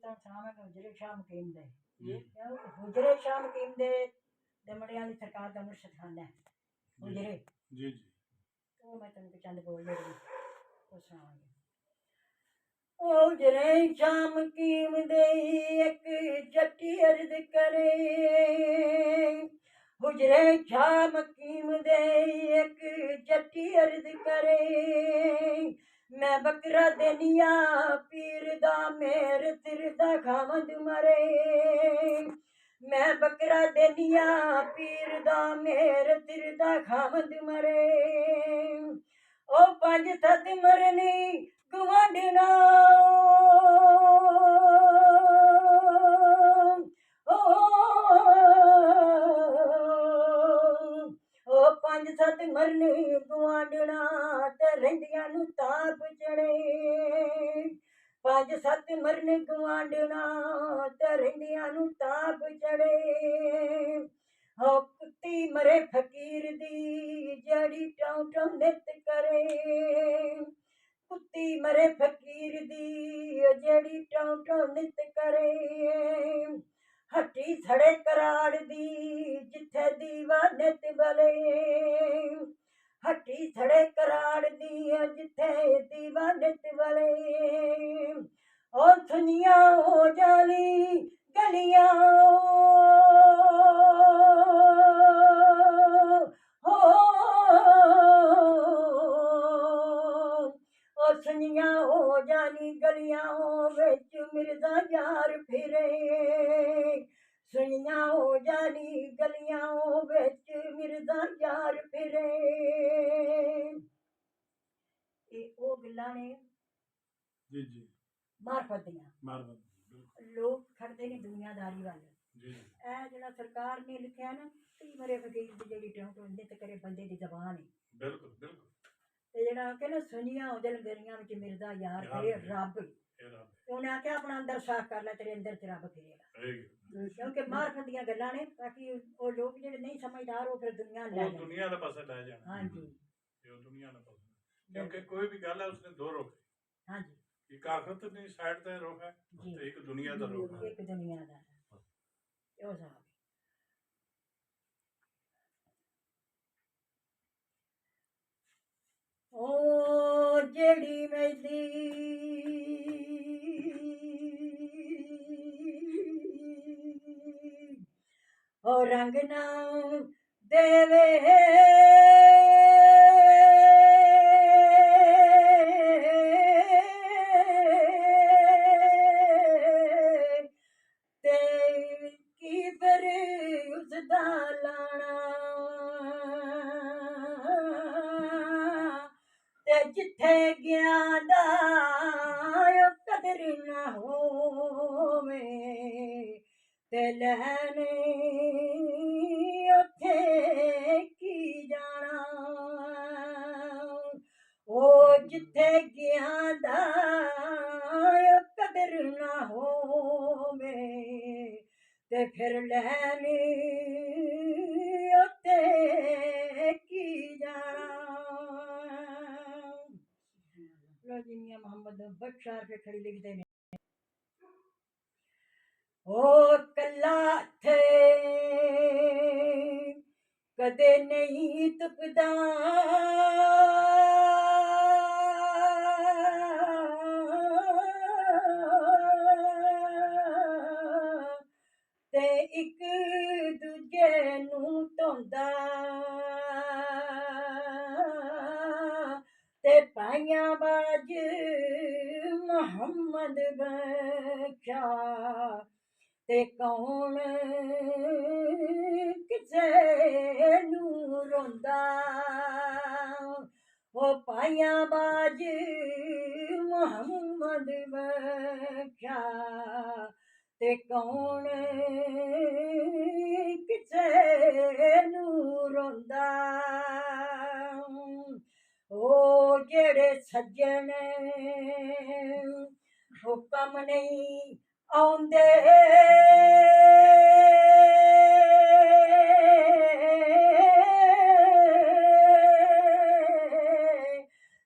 ਤਾਂ ਸ਼ਾਮ ਹੁਜਰੇ ਸ਼ਾਮ ਕੀਮ ਦੇ ਜੀ ਹੁਜਰੇ ਸ਼ਾਮ ਕੀਮ ਦੇ ਦਮੜਿਆਂ ਦੀ ਸਰਕਾਰ ਦਾ ਮੁਰਸ਼ਦ ਹੈ ਹੁਜਰੇ ਜੀ ਜੀ ਉਹ ਮੈਂ ਤੈਨੂੰ ਚੰਦ ਬੋਲ ਦੇ ਉਹ ਸੁਣਾਵਾਂਗੀ ਉਹ ਹੁਜਰੇ ਸ਼ਾਮ ਕੀਮ ਦੇ ਇੱਕ ਜੱਟੀ ਅਰਜ਼ ਕਰੇ ਹੁਜਰੇ ਸ਼ਾਮ ਕੀਮ ਦੇ ਇੱਕ ਜੱਟੀ ਅਰਜ਼ ਕਰੇ मैं बकरा देनिया पीर दा मेर सिर दा खावंद मरे मैं बकरा देनिया पीर दा मेर सिर दा खावंद मरे ओ पंज सत मरनी गुआंढना पंज सत मरने गुआंढना ते रहिंदियां नूं ताप चढ़े पंज सत मरने गुआंढना ते रहिंदियां नूं ताप चढ़े हो कुत्ती मरे फकीर दी जड़ी टौं टौं नित करे कुत्ती मरे फकीर दी जड़ी टौं टौं नित करे हट्टी सड़े कराड़ दी जिथे दीवा नित बले हट्टी सड़े कराड़ दी जिथे दीवा नित बले ओ सुनिया हो जानी गलियां हो सुनिया हो जानी गलियां विच मिर्जा यार फिरे सुनिया हो जानी गलियां विच मिर्जा यार फिरे ओ गल्लां ने जी जी मार्फत दियां मार्फत लोग खड़दे ने दुनियादारी वाल जी ए जेड़ा सरकार ने लिखिया ना ती मरे फकीर दी जेड़ी टौं नित करे बंदे दी जबान है बिल्कुल बिल्कुल ते जेड़ा आखे ना सुनिया हो जल गलियां विच मिर्जा यार फिरे रब उन्हें आख्या अपना अंदर साफ कर लै तेरे अंदर च रब फिरेगा क्योंकि मार्फत दियां गल्लां ने ताकि वो लोग जेड़े नहीं समझदार वो फिर दुनिया ले जाए दुनिया दा पासा ले जाना हां जी ये दुनिया दा पासा क्योंकि कोई भी गल है उसने दो रुख हां जी एक आखिरत दी साइड ते रुख है ते एक दुनिया दा रुख है एक दुनिया दा ओ साहब ओ जेड़ी मेरी ओ रंग ना देवे ते की फिर उसदा लाना ते जिथे ज्ञान दा कदर ना होवे ते लैने उथे की जाना ओ जिथे ज्ञान दा कदर ना होवे ते फिर लैने उथे की जाना लो जी मियां मोहम्मद बख्शार के खड़ी लिखते हैं ओ कल्ला थे कदे नहीं तुकदा ते एक दूजे नूं धोंदा ते पाइयां बाज मोहम्मद बख्शा ते कौन किसे नूं रोंदा ओ पाइयां बाज मोहम्मद बख्शा ते कौन किसे नूं रोंदा ओ जेड़े सज्जन हुक्म नहीं आउंदे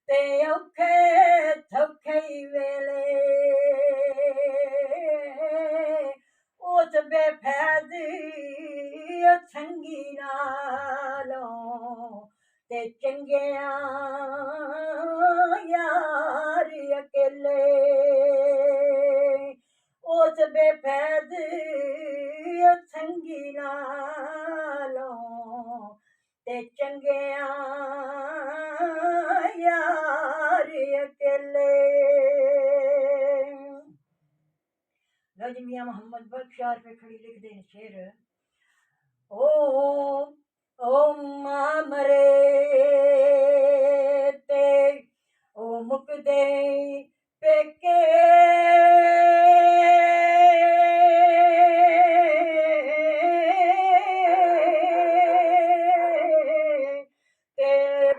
ते औखे सौखे वेले ਉਸ ਬੇਫੈਜ਼ ਸੰਗੀ ਨਾਲੋਂ ਤੇ ਚੰਗਿਆਂ ਯਾਰ ਅਕੇਲੇ ਉਸ ਬੇਫੈਜ਼ ਸੰਗੀ ਨਾਲੋਂ ਤੇ ਚੰਗਿਆਂ ਯਾਰ ਅਕੇਲੇ। ਲਓ ਜੀ ਮੀਆਂ ਮੁਹੰਮਦ ਬਖਸ਼ पे खड़ी लिखते हैं शेर। ओ मां मरे ते ओ मुकदे पेके ते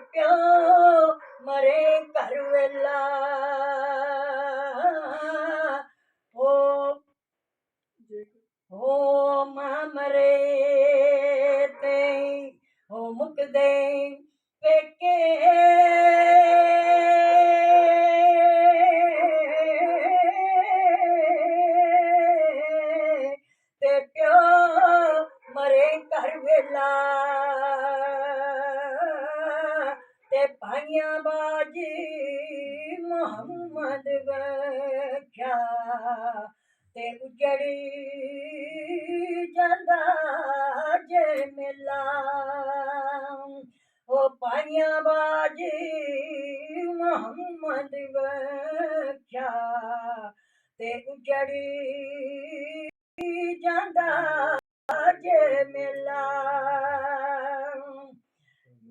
प्यो मरे घर वेला ओ मां मरे ते ओ मुकदे पेके ते प्यो मरे घर वेला ते भाइयां बाजी मुहम्मद बख्शा ते उजड़ी ਜਾਂਦਾ ਜੇ ਮੇਲਾ। ਉਹ ਪਾਈਆਂ ਬਾਜੀ ਮੁਹੰਮਦ ਬਖਸ਼ਾ ਤੇ ਉਜੜੀ ਜਾਂਦਾ ਜੇ ਮੇਲਾ।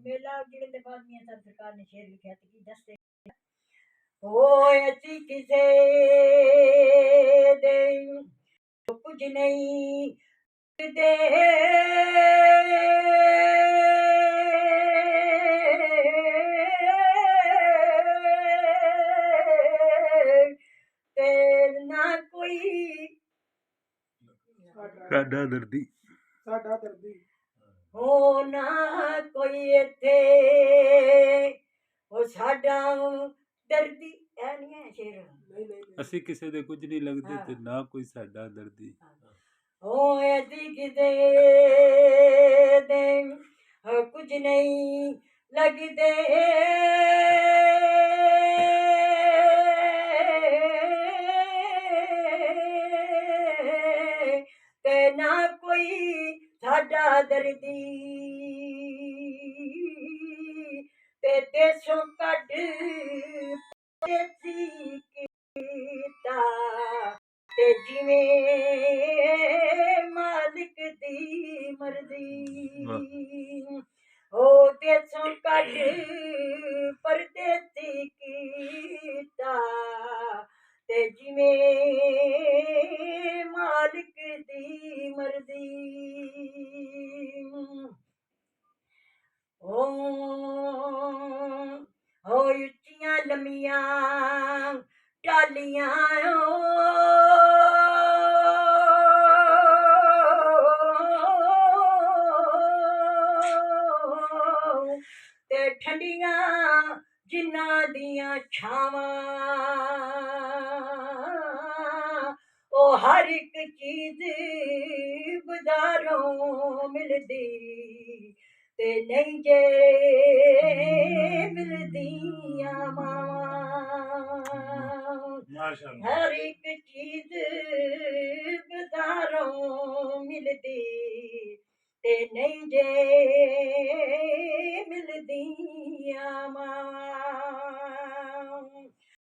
ਮੇਲਾ ਜਿਹੜੇ ਦੇ ਬਾਅਦ ਮੀਆਂ ਸਾਹਿਬ ਸਰਕਾਰ ਨੇ ਸ਼ੇਰ ਲਿਖਿਆ ਤੇ ਕੀ ਦੱਸਦੇ ਹੋਏ ਅਸੀਂ ਕਿਸੇ ਦੇ ਕੁਝ ਨਹੀਂ ਦੇ ਤੇ ਨਾ ਕੋਈ ਸਾਡਾ ਦਰਦੀ ਹੋ ਨਾ ਕੋਈ ਇੱਥੇ ਉਹ ਸਾਡਾ ਦਰਦੀ ਐ ਨਹੀਂ ਹੈ ਸ਼ੇਰ। ਅਸੀਂ ਕਿਸੇ ਦੇ ਕੁਝ ਨਹੀਂ ਲੱਗਦੇ ਤੇ ਨਾ ਕੋਈ ਸਾਡਾ ਦਰਦੀ। ਹੋਏ ਅਸੀਂ ਕਿਸੇ ਦੇ ਕੁਝ ਨਹੀਂ ਲੱਗਦੇ ਤੇ ਨਾ ਕੋਈ ਸਾਡਾ ਦਰਦੀ ਤੇ ਦੇਸੋਂ ਕੱਢ ਦੇਸੀ ਕੀਤਾ ਤੇ ਜਿਵੇਂ ਮਾਲਿਕ ਦੀ ਮਰਜ਼ੀ ਹੋ ਦੇਸੋਂ ਕੱਢ ਪਰਦੇਸੀ ਕੀਤਾ ਤੇ ਜਿਵੇਂ ਮਾਲਿਕ ਦੀ ਮਰਜ਼ੀ। ਓ ਉੱਚੀਆਂ ਲੰਮੀਆਂ ਟਾਲੀਆਂ ਤੇ ਠੰਡੀਆਂ ਜਿਨ੍ਹਾਂ ਦੀਆਂ ਛਾਵਾਂ ਉਹ ਹਰ ਇੱਕ ਚੀਜ਼ ਬਾਜ਼ਾਰੋਂ ਮਿਲਦੀ ਤੇ ਨਹੀਂ ਜੇ ਮਿਲਦੀਆਂ ਮਾਵਾਂ। ਹਰ ਇੱਕ ਚੀਜ਼ ਬਾਜ਼ਾਰੋਂ ਮਿਲਦੀ ਤੇ ਨਹੀਂ ਜੇ ਮਿਲਦੀਆਂ ਮਾਂ।